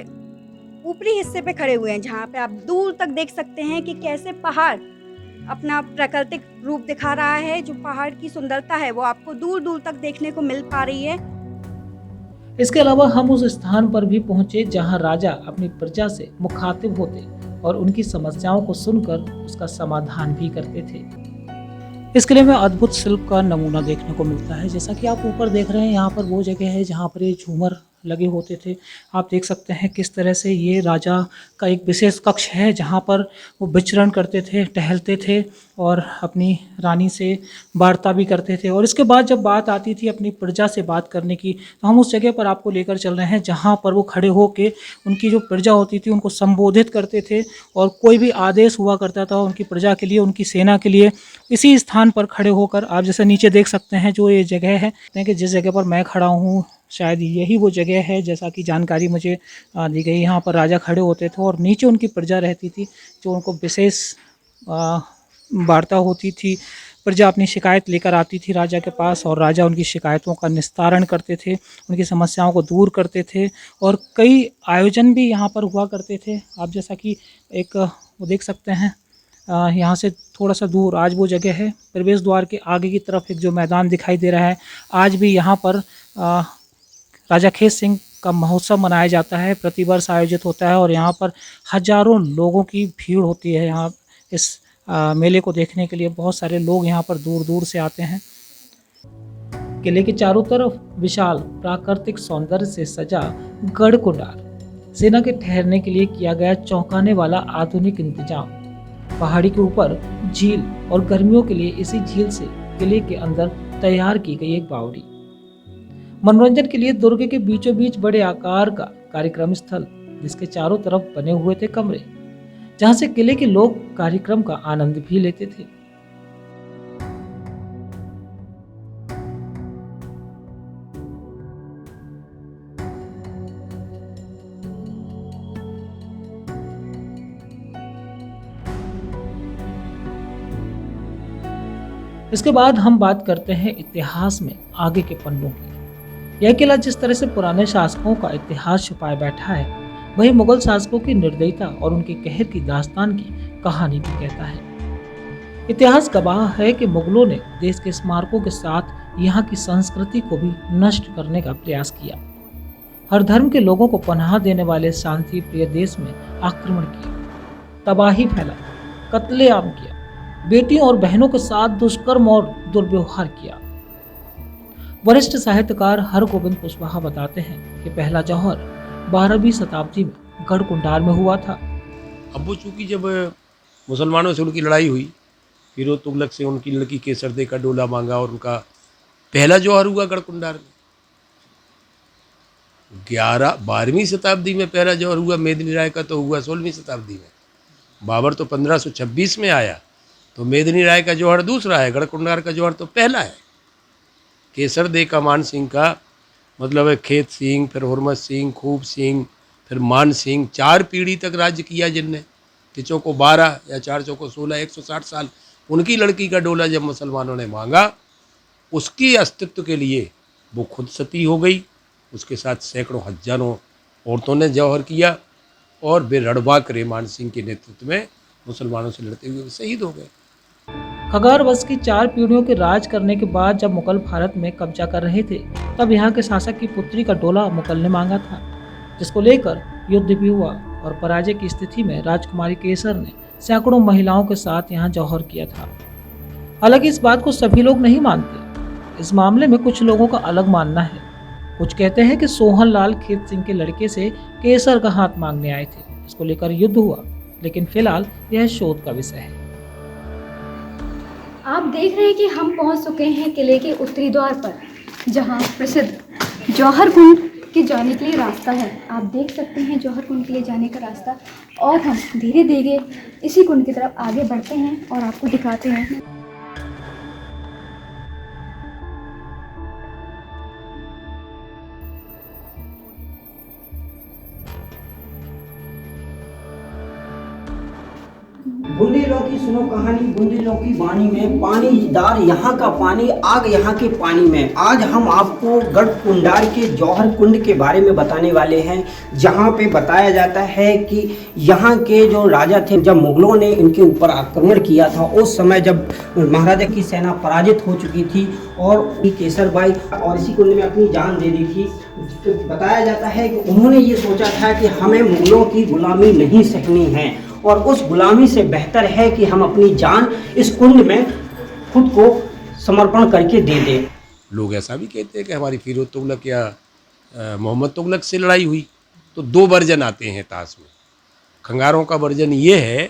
ऊपरी हिस्से पे खड़े हुए हैं, जहाँ पे आप दूर तक देख सकते हैं कि कैसे पहाड़ अपना प्राकृतिक रूप दिखा रहा है। जो पहाड़ की सुंदरता है वो आपको दूर दूर तक देखने को मिल पा रही है। इसके अलावा हम उस स्थान पर भी पहुंचे जहां राजा अपनी प्रजा से मुखातिब होते और उनकी समस्याओं को सुनकर उसका समाधान भी करते थे। इस किले में अद्भुत शिल्प का नमूना देखने को मिलता है। जैसा कि आप ऊपर देख रहे हैं, यहाँ पर वो जगह है जहाँ पर ये झूमर लगे होते थे। आप देख सकते हैं किस तरह से ये राजा का एक विशेष कक्ष है जहाँ पर वो विचरण करते थे, टहलते थे और अपनी रानी से वार्ता भी करते थे। और इसके बाद जब बात आती थी अपनी प्रजा से बात करने की, तो हम उस जगह पर आपको लेकर चल रहे हैं जहाँ पर वो खड़े होके उनकी जो प्रजा होती थी उनको संबोधित करते थे। और कोई भी आदेश हुआ करता था उनकी प्रजा के लिए, उनकी सेना के लिए, इसी स्थान पर खड़े होकर आप जैसे नीचे देख सकते हैं जो ये जगह है कि जिस जगह पर मैं खड़ा हूँ शायद यही वो जगह है, जैसा कि जानकारी मुझे दी गई। यहाँ पर राजा खड़े होते थे और नीचे उनकी प्रजा रहती थी, जो उनको विशेष वार्ता होती थी। प्रजा अपनी शिकायत लेकर आती थी राजा के पास और राजा उनकी शिकायतों का निस्तारण करते थे, उनकी समस्याओं को दूर करते थे। और कई आयोजन भी यहाँ पर हुआ करते थे। आप जैसा कि एक वो देख सकते हैं, यहाँ से थोड़ा सा दूर आज वो जगह है, प्रवेश द्वार के आगे की तरफ एक जो मैदान दिखाई दे रहा है, आज भी यहाँ पर राजा खेत सिंह का महोत्सव मनाया जाता है, प्रतिवर्ष आयोजित होता है। और यहाँ पर हजारों लोगों की भीड़ होती है। यहाँ इस मेले को देखने के लिए बहुत सारे लोग यहाँ पर दूर दूर से आते हैं। किले के चारों तरफ विशाल प्राकृतिक सौंदर्य से सजा गढ़ कुंडार, सेना के ठहरने के लिए किया गया चौंकाने वाला आधुनिक इंतजाम, पहाड़ी के ऊपर झील और गर्मियों के लिए इसी झील से किले के अंदर तैयार की गई एक बावड़ी, मनोरंजन के लिए दुर्ग के बीचों बीच बड़े आकार का कार्यक्रम स्थल, जिसके चारों तरफ बने हुए थे कमरे, जहां से किले के लोग कार्यक्रम का आनंद भी लेते थे। इसके बाद हम बात करते हैं इतिहास में आगे के पन्नों की। यह किला जिस तरह से पुराने शासकों का इतिहास छुपाए बैठा है, वही मुगल शासकों की निर्दयता और उनके कहर की दास्तान की कहानी भी कहता है। इतिहास गवाह है कि मुगलों ने देश के स्मारकों के साथ यहाँ की संस्कृति को भी नष्ट करने का प्रयास किया। हर धर्म के लोगों को पनाह देने वाले शांति प्रिय देश में आक्रमण किया, तबाही फैलाई, कत्लेआम किया, बेटियों और बहनों के साथ दुष्कर्म और दुर्व्यवहार किया। वरिष्ठ साहित्यकार हरगोविंद कुशवाहा बताते हैं कि पहला जौहर 12वीं शताब्दी में गढ़ कुंडार में हुआ था। अब वो चूँकि जब मुसलमानों से उनकी लड़ाई हुई, फिरोज तुगलक से उनकी लड़की केसरदे का डोला मांगा और उनका पहला जौहर हुआ गढ़ कुंडार में। 12वीं शताब्दी में पहला जौहर हुआ, मेदिनी राय का तो हुआ 16वीं शताब्दी में। बाबर तो 1526 में आया, तो मेदिनी राय का जौहर दूसरा है, गढ़ कुंडार का जौहर तो पहला है। केसर दे का मान सिंह का मतलब है खेत सिंह, फिर हुरमत सिंह, खूब सिंह, फिर मान सिंह, 4 पीढ़ी तक राज्य किया जिनने। 3 को 12 या 4 को 16, 160 साल। उनकी लड़की का डोला जब मुसलमानों ने मांगा, उसके अस्तित्व के लिए वो खुद सती हो गई, उसके साथ सैकड़ों हजारों औरतों ने जौहर किया और वे रणबांक मान सिंह के नेतृत्व में मुसलमानों से लड़ते हुए शहीद हो गए। खगार वंश की 4 पीढ़ियों के राज करने के बाद जब मुगल भारत में कब्जा कर रहे थे, तब यहाँ के शासक की पुत्री का डोला मुगल ने मांगा था, जिसको लेकर युद्ध भी हुआ और पराजय की स्थिति में राजकुमारी केसर ने सैकड़ों महिलाओं के साथ यहाँ जौहर किया था। हालांकि इस बात को सभी लोग नहीं मानते। इस मामले में कुछ लोगों का अलग मानना है। कुछ कहते हैं कि सोहन लाल खेत सिंह के लड़के से केसर का हाथ मांगने आए थे। इसको लेकर युद्ध हुआ, लेकिन फिलहाल यह शोध का विषय है। आप देख रहे हैं कि हम पहुंच चुके हैं किले के उत्तरी द्वार पर, जहां प्रसिद्ध जौहर कुंड के जाने के लिए रास्ता है। आप देख सकते हैं जौहर कुंड के लिए जाने का रास्ता, और हम धीरे धीरे इसी कुंड की तरफ आगे बढ़ते हैं और आपको दिखाते हैं। बुंदेलों की सुनो कहानी, बुंदेलों की वाणी में पानीदार यहाँ का पानी, आग यहाँ के पानी में। आज हम आपको गढ़ कुंडार के जौहर कुंड के बारे में बताने वाले हैं, जहाँ पे बताया जाता है कि यहाँ के जो राजा थे, जब मुगलों ने इनके ऊपर आक्रमण किया था, उस समय जब महाराजा की सेना पराजित हो चुकी थी और केसर बाई और इसी कुंड में अपनी जान दे दी थी, तो बताया जाता है कि उन्होंने ये सोचा था कि हमें मुगलों की गुलामी नहीं सहनी है और उस गुलामी से बेहतर है कि हम अपनी जान इस कुंड में खुद को समर्पण करके दे दें। लोग ऐसा भी कहते हैं कि हमारी फिरोज तुगलक या मोहम्मद तुगलक से लड़ाई हुई। तो 2 वर्जन आते हैं ताश में। खंगारों का वर्जन ये है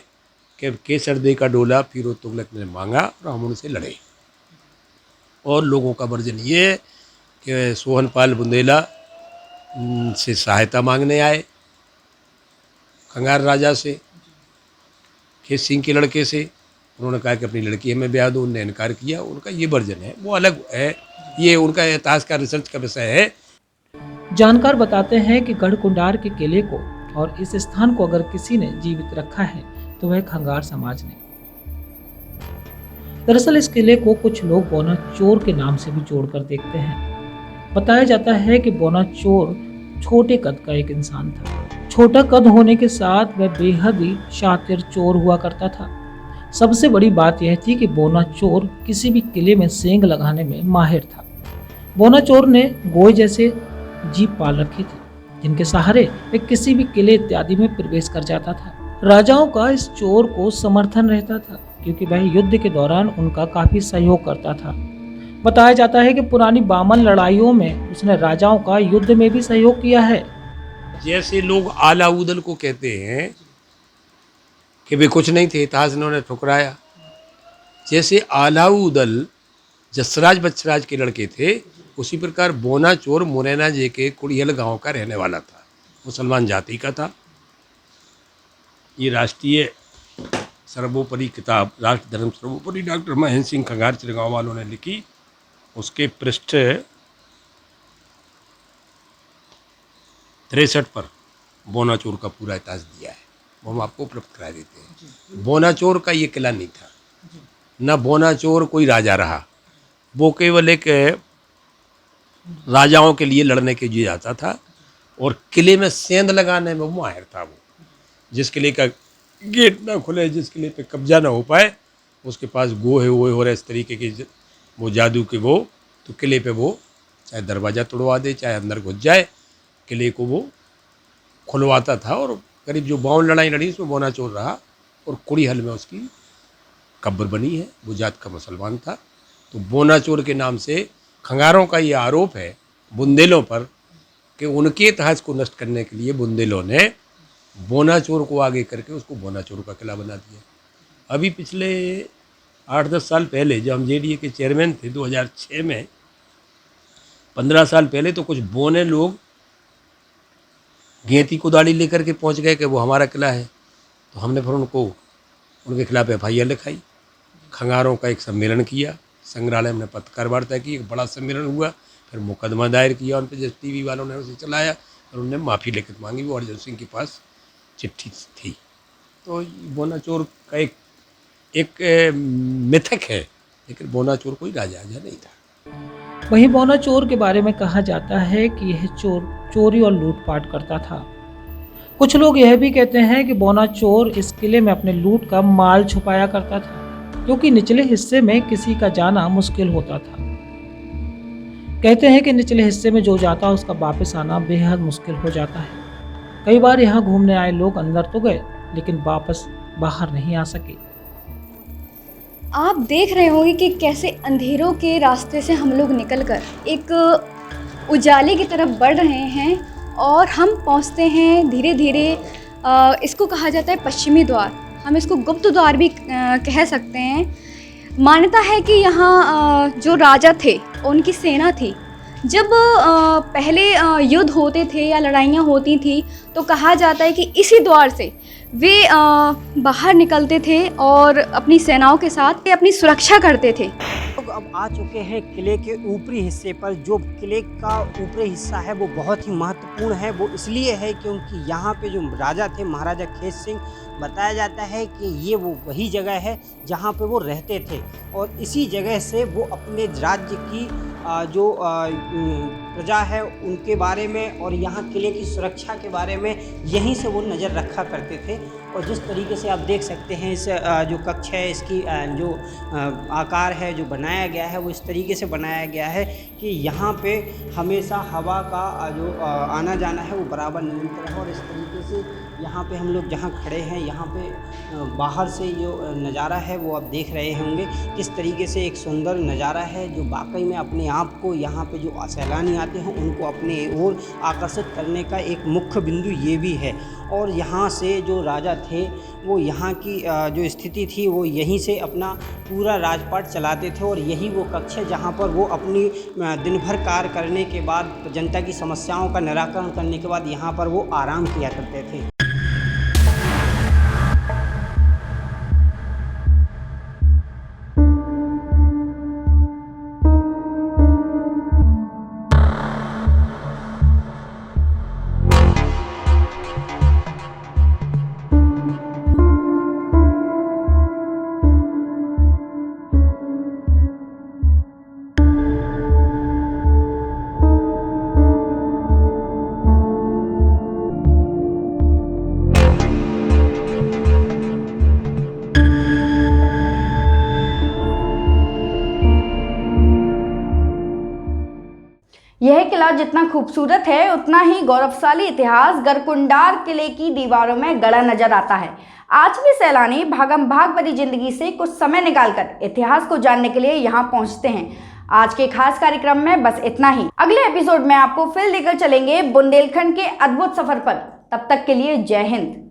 कि केसर दे का डोला फिरोज तुगलक ने मांगा और हम उनसे लड़े। और लोगों का वर्जन ये है कि सोहनपाल बुंदेला से सहायता मांगने आए खंगार राजा से, खेत सिंह के लड़के से। उन्होंने कहा कि अपनी लड़की हमें ब्याह दो, उनने इनकार किया। उनका ये वर्जन है, वो अलग है, ये उनका इतिहास का रिसर्च का विषय है। जानकार बताते हैं कि गढ़ कुंडार के किले को और इस स्थान को अगर किसी ने जीवित रखा है तो वह खंगार समाज ने। दरअसल इस किले को कुछ लोग बोना चोर के नाम से भी जोड़कर देखते हैं। बताया जाता है कि बोना चोर छोटे कद का एक इंसान था। छोटा कद होने के साथ वह बेहद ही शातिर चोर हुआ करता था। सबसे बड़ी बात यह थी कि बोना चोर किसी भी किले में सेंध लगाने में माहिर था। बोना चोर ने गोए जैसे जीप पाल रखे थे, जिनके सहारे वह किसी भी किले इत्यादि में प्रवेश कर जाता था। राजाओं का इस चोर को समर्थन रहता था, क्योंकि वह युद्ध के दौरान उनका काफी सहयोग करता था। बताया जाता है कि पुरानी बामन लड़ाइयों में उसने राजाओं का युद्ध में भी सहयोग किया है। जैसे लोग आलाउदल को कहते हैं कि वे कुछ नहीं थे, इतिहास इन्होंने ठुकराया। जैसे आलाउदल जसराज बच्छराज के लड़के थे, उसी प्रकार बोना चोर मुरैना जी के कुड़ियल गांव का रहने वाला था, मुसलमान जाति का था। ये राष्ट्रीय सर्वोपरि किताब राष्ट्र धर्म सर्वोपरि डॉक्टर महेंद्र सिंह खंगार चिरगांव वालों ने लिखी। उसके पृष्ठ 63 पर बोना चोर का पूरा इतिहास दिया है, वो हम आपको उपलब्ध करा देते हैं। बोना चोर का ये किला नहीं था, न बोना चोर कोई राजा रहा, वो केवल एक राजाओं के लिए लड़ने के लिए जाता था और किले में सेंध लगाने में वो माहिर था। वो जिस किले का गेट ना खुले, जिस किले पे कब्जा ना हो पाए, उसके पास गो है वो है और इस तरीके के वो जादू के वो, तो किले पे वो चाहे दरवाज़ा तोड़वा दे, चाहे अंदर घुस जाए, किले को वो खुलवाता था। और करीब जो 52 लड़ाई लड़ी उसमें बोना चोर रहा और कुड़ीहल में उसकी कब्र बनी है। वो जात का मुसलमान था। तो बोना चोर के नाम से खंगारों का ये आरोप है बुंदेलों पर कि उनके इतिहास को नष्ट करने के लिए बुंदेलों ने बोना चोर को आगे करके उसको बोना चोर का किला बना दिया। अभी पिछले 8-10 साल पहले जब हम JDA के चेयरमैन थे 2006 में, 15 साल पहले तो कुछ बोने लोग गेंती कुदाड़ी लेकर के पहुंच गए कि वो हमारा किला है। तो हमने फिर उनको उनके खिलाफ FIR लिखाई, खंगारों का एक सम्मेलन किया, संग्रहालय हमने पत्रकार वार्ता की, एक बड़ा सम्मेलन हुआ, फिर मुकदमा दायर किया उन पर, जैसे टीवी वालों ने उसे चलाया और उन्होंने माफ़ी लिखित मांगी। वो अर्जुन सिंह के पास चिट्ठी थी। तो बोनाचोर का एक मिथक है, लेकिन बोनाचोर कोई राजा नहीं था। वहीं बोनाचोर के बारे में कहा जाता है कि यह चोर चोरी और लूटपाट करता था। कुछ लोग यह भी कहते हैं कि बोनाचोर इस किले में अपने लूट का माल छुपाया करता था, क्योंकि निचले हिस्से में किसी का जाना मुश्किल होता था। कहते हैं कि निचले हिस्से में जो जाता है उसका वापस आना बेहद मुश्किल हो जाता है। कई बार यहाँ घूमने आए लोग अंदर तो गए, लेकिन वापस बाहर नहीं आ सके। आप देख रहे होंगे कि कैसे अंधेरों के रास्ते से हम लोग निकलकर एक उजाले की तरफ बढ़ रहे हैं और हम पहुंचते हैं धीरे धीरे। इसको कहा जाता है पश्चिमी द्वार, हम इसको गुप्त द्वार भी कह सकते हैं। मान्यता है कि यहाँ जो राजा थे, उनकी सेना थी, जब पहले युद्ध होते थे या लड़ाइयाँ होती थी तो कहा जाता है कि इसी द्वार से वे बाहर निकलते थे और अपनी सेनाओं के साथ अपनी सुरक्षा करते थे। लोग अब आ चुके हैं किले के ऊपरी हिस्से पर। जो किले का ऊपरी हिस्सा है वो बहुत ही महत्वपूर्ण है। वो इसलिए है क्योंकि यहाँ पे जो राजा थे, महाराजा खेत सिंह, बताया जाता है कि ये वो वही जगह है जहाँ पे वो रहते थे और इसी जगह से वो अपने राज्य की जो प्रजा है उनके बारे में और यहाँ किले की सुरक्षा के बारे में यहीं से वो नज़र रखा करते थे। और जिस तरीके से आप देख सकते हैं इस जो कक्ष है, इसकी जो आकार है जो बनाया गया है वो इस तरीके से बनाया गया है कि यहाँ पे हमेशा हवा का जो आना जाना है वो बराबर निरंतर है। और इस तरीके से यहाँ पे हम लोग जहाँ खड़े हैं, यहाँ पे बाहर से जो नज़ारा है वो आप देख रहे होंगे किस तरीके से एक सुंदर नज़ारा है, जो वाकई में अपने आप को यहाँ पे जो सैलानी आते हैं उनको अपने ओर आकर्षित करने का एक मुख्य बिंदु ये भी है। और यहाँ से जो राजा थे वो यहाँ की जो स्थिति थी वो यहीं से अपना पूरा राजपाट चलाते थे और यही वो कक्ष है जहाँ पर वो अपनी दिन भर कार्य करने के बाद, जनता की समस्याओं का निराकरण करने के बाद यहाँ पर वो आराम किया करते थे। यह किला जितना खूबसूरत है उतना ही गौरवशाली इतिहास गढ़कुंडार किले की दीवारों में गड़ा नजर आता है। आज भी सैलानी भागम भाग भरी जिंदगी से कुछ समय निकालकर इतिहास को जानने के लिए यहाँ पहुँचते हैं। आज के खास कार्यक्रम में बस इतना ही। अगले एपिसोड में आपको फिर लेकर चलेंगे बुंदेलखंड के अद्भुत सफर पर। तब तक के लिए जय हिंद।